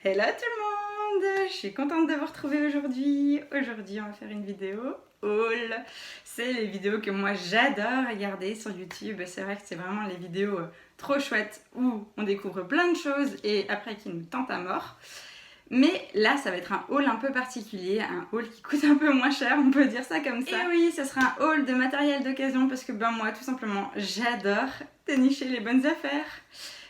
Hello tout le monde, je suis contente de vous retrouver aujourd'hui. Aujourd'hui, on va faire une vidéo haul. C'est les vidéos que moi j'adore regarder sur YouTube. C'est vrai que c'est vraiment les vidéos trop chouettes où on découvre plein de choses et après qui nous tentent à mort. Mais là, ça va être un haul un peu particulier, un haul qui coûte un peu moins cher, on peut dire ça comme ça. Et oui, ce sera un haul de matériel d'occasion parce que moi, tout simplement, j'adore dénicher les bonnes affaires.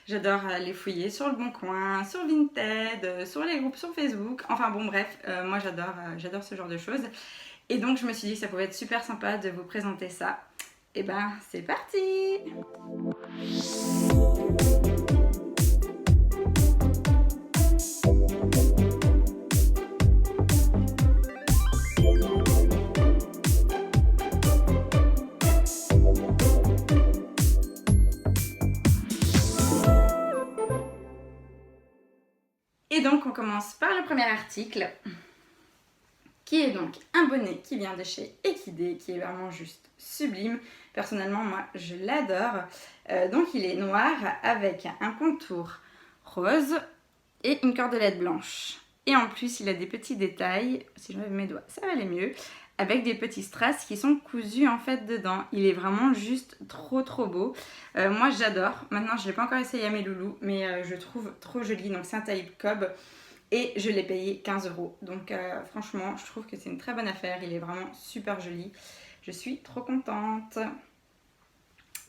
J'adore les fouiller sur Le Bon Coin, sur Vinted, sur les groupes sur Facebook. Enfin bon, bref, moi j'adore ce genre de choses. Et donc je me suis dit que ça pouvait être super sympa de vous présenter ça. Et ben, c'est parti! Et donc on commence par le premier article, qui est donc un bonnet qui vient de chez Equidé, qui est vraiment juste sublime. Personnellement, moi, je l'adore. Donc il est noir avec un contour rose et une cordelette blanche. Et en plus, il a des petits détails, si je lève mes doigts, ça va aller mieux, avec des petits strass qui sont cousus en fait dedans. Il est vraiment juste trop beau. Moi j'adore. Maintenant je ne l'ai pas encore essayé à mes loulous, mais je trouve trop joli. Donc c'est un taille cob et je l'ai payé 15 €. Donc franchement je trouve que c'est une très bonne affaire. Il est vraiment super joli. Je suis trop contente.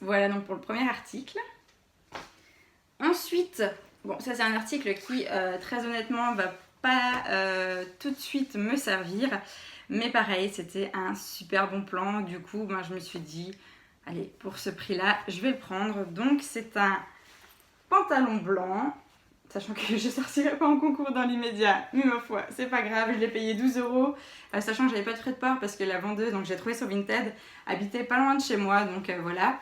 Voilà donc pour le premier article. Ensuite, bon ça c'est un article qui très honnêtement va pas tout de suite me servir. Mais pareil, c'était un super bon plan. Du coup, je me suis dit, allez, pour ce prix-là, je vais le prendre. Donc, c'est un pantalon blanc. Sachant que je ne sortirai pas en concours dans l'immédiat. Mais ma foi, c'est pas grave, je l'ai payé 12 €. Sachant que j'avais pas de frais de port parce que la vendeuse, donc j'ai trouvé sur Vinted, habitait pas loin de chez moi. Donc voilà.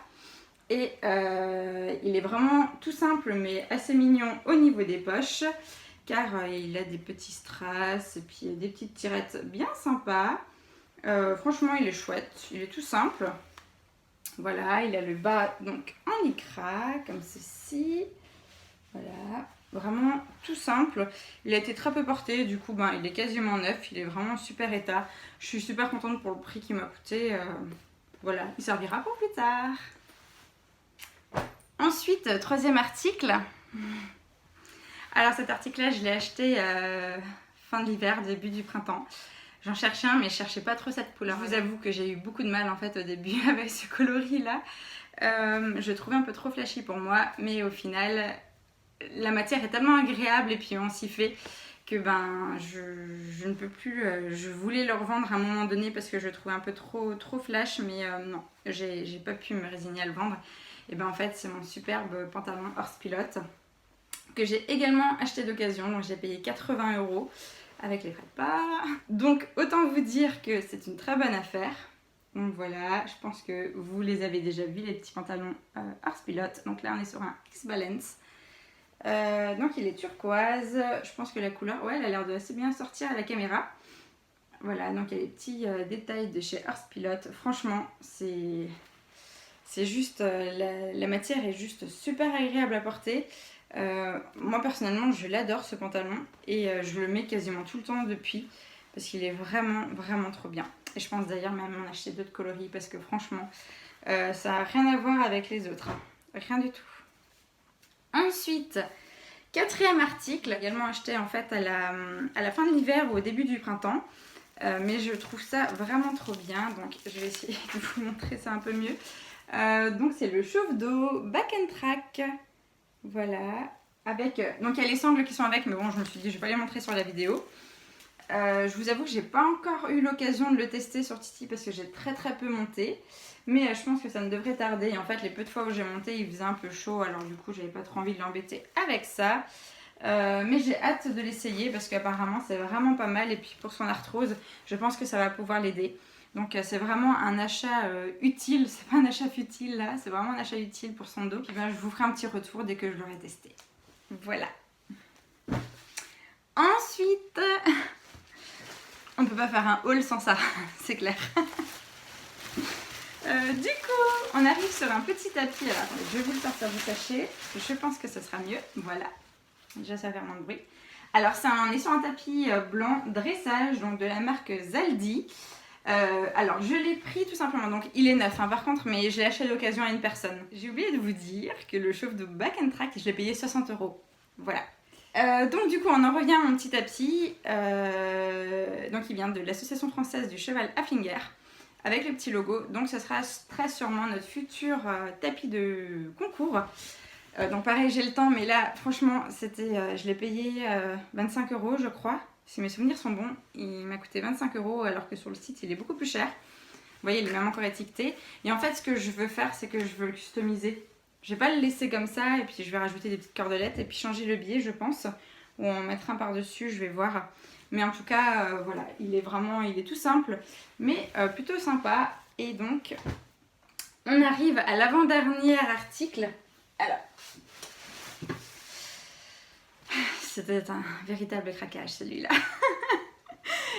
Et il est vraiment tout simple, mais assez mignon au niveau des poches. Car il a des petits strass et puis des petites tirettes bien sympas. Franchement, il est chouette, il est tout simple. Voilà, il a le bas donc en lycra, comme ceci. Voilà, vraiment tout simple. Il a été très peu porté, du coup, il est quasiment neuf. Il est vraiment en super état. Je suis super contente pour le prix qu'il m'a coûté. Voilà, il servira pour plus tard. Ensuite, troisième article. Alors cet article-là, je l'ai acheté fin de l'hiver, début du printemps. J'en cherchais un, mais je cherchais pas trop cette couleur. Je vous avoue que j'ai eu beaucoup de mal en fait au début avec ce coloris-là. Je le trouvais un peu trop flashy pour moi, mais au final, la matière est tellement agréable et puis on s'y fait que je ne peux plus. Je voulais le revendre à un moment donné parce que je le trouvais un peu trop flash, mais non, j'ai pas pu me résigner à le vendre. Et en fait, c'est mon superbe pantalon Horse Pilote que j'ai également acheté d'occasion, donc j'ai payé 80 € avec les frais de port. Donc autant vous dire que c'est une très bonne affaire. Donc voilà, je pense que vous les avez déjà vus, les petits pantalons Horse Pilote. Donc là on est sur un X-Balance. Donc il est turquoise, je pense que la couleur, ouais, elle a l'air de assez bien sortir à la caméra. Voilà, donc il y a les petits détails de chez Horse Pilote. Franchement, c'est juste, la matière est juste super agréable à porter. Moi personnellement je l'adore ce pantalon et je le mets quasiment tout le temps depuis parce qu'il est vraiment trop bien. Et je pense d'ailleurs même en acheter d'autres coloris parce que franchement ça n'a rien à voir avec les autres, hein. Rien du tout. Ensuite, quatrième article, également acheté en fait à la fin de l'hiver ou au début du printemps. Mais je trouve ça vraiment trop bien, donc je vais essayer de vous montrer ça un peu mieux. Donc c'est le chauffe d'eau Back and Track. Voilà, avec, donc il y a les sangles qui sont avec, mais bon je me suis dit je vais pas les montrer sur la vidéo. Je vous avoue que j'ai pas encore eu l'occasion de le tester sur Titi parce que j'ai très peu monté. Mais je pense que ça ne devrait tarder. Et en fait les peu de fois où j'ai monté il faisait un peu chaud, alors du coup j'avais pas trop envie de l'embêter avec ça. Mais j'ai hâte de l'essayer parce qu'apparemment c'est vraiment pas mal. Et puis pour son arthrose, je pense que ça va pouvoir l'aider. Donc c'est vraiment un achat utile, c'est pas un achat futile là, c'est vraiment un achat utile pour son dos. Puis je vous ferai un petit retour dès que je l'aurai testé. Voilà. Ensuite, on peut pas faire un haul sans ça, c'est clair. Du coup, on arrive sur un petit tapis. Alors attendez, je vais vous le sortir du sachet. Je pense que ce sera mieux. Voilà. Déjà ça va faire moins de bruit. Alors on est sur un tapis blanc dressage, donc de la marque Zaldi. Alors je l'ai pris tout simplement, donc il est neuf hein, par contre, mais je l'ai acheté d'occasion à une personne. J'ai oublié de vous dire que le chauffe-d'eau Back & Track, je l'ai payé 60 €. Voilà. Donc du coup on en revient à mon petit tapis, donc il vient de l'association française du cheval à Finger, avec le petit logo, donc ce sera très sûrement notre futur tapis de concours. Donc pareil j'ai le temps, mais là franchement c'était, je l'ai payé 25 € je crois, si mes souvenirs sont bons. Il m'a coûté 25 € alors que sur le site il est beaucoup plus cher. Vous voyez il est même encore étiqueté, et en fait ce que je veux faire c'est que je veux le customiser. Je vais pas le laisser comme ça, et puis je vais rajouter des petites cordelettes et puis changer le billet je pense, ou en mettre un par dessus, je vais voir. Mais en tout cas voilà, il est tout simple mais plutôt sympa. Et donc on arrive à l'avant-dernier article. Alors c'était un véritable craquage celui-là.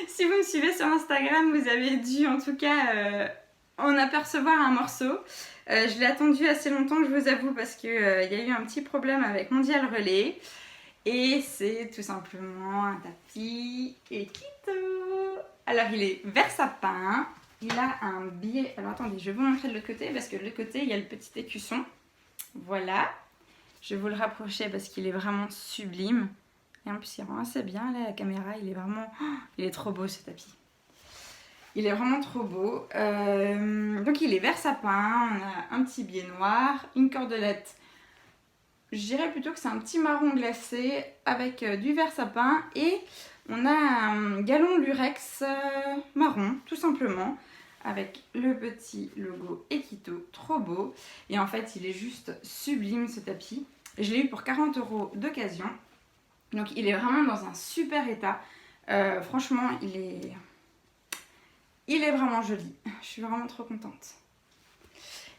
Si vous me suivez sur Instagram, vous avez dû en tout cas en apercevoir un morceau. Je l'ai attendu assez longtemps, je vous avoue, parce qu'il y a eu un petit problème avec Mondial Relais. Et c'est tout simplement un tapis Ekito. Alors il est vert sapin, il a un biais. Alors attendez, je vais vous montrer de l'autre côté, parce que de l'autre côté il y a le petit écusson. Voilà, je vais vous le rapprocher parce qu'il est vraiment sublime. Et en plus il rend assez bien là, la caméra, il est vraiment... Oh, il est trop beau ce tapis. Il est vraiment trop beau. Donc il est vert sapin, on a un petit biais noir, une cordelette. Je dirais plutôt que c'est un petit marron glacé avec du vert sapin, et on a un galon lurex marron tout simplement avec le petit logo Ekito, trop beau. Et en fait il est juste sublime ce tapis. Je l'ai eu pour 40 € d'occasion, donc il est vraiment dans un super état. Franchement il est vraiment joli, je suis vraiment trop contente.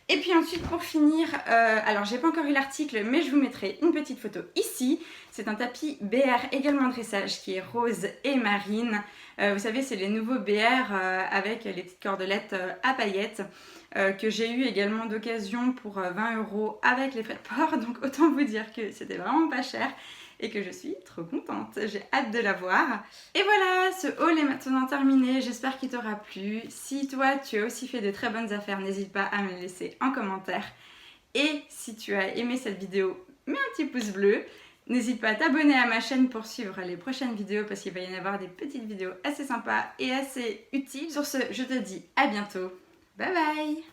Et puis ensuite pour finir, alors j'ai pas encore eu l'article mais je vous mettrai une petite photo ici. C'est un tapis BR également dressage qui est rose et marine. Vous savez c'est les nouveaux BR avec les petites cordelettes à paillettes que j'ai eu également d'occasion pour 20 € avec les frais de port. Donc autant vous dire que c'était vraiment pas cher et que je suis trop contente, j'ai hâte de la voir. Et voilà, ce haul est maintenant terminé, j'espère qu'il t'aura plu. Si toi tu as aussi fait de très bonnes affaires, n'hésite pas à me le laisser en commentaire. Et si tu as aimé cette vidéo, mets un petit pouce bleu. N'hésite pas à t'abonner à ma chaîne pour suivre les prochaines vidéos, parce qu'il va y en avoir des petites vidéos assez sympas et assez utiles. Sur ce, je te dis à bientôt, bye bye.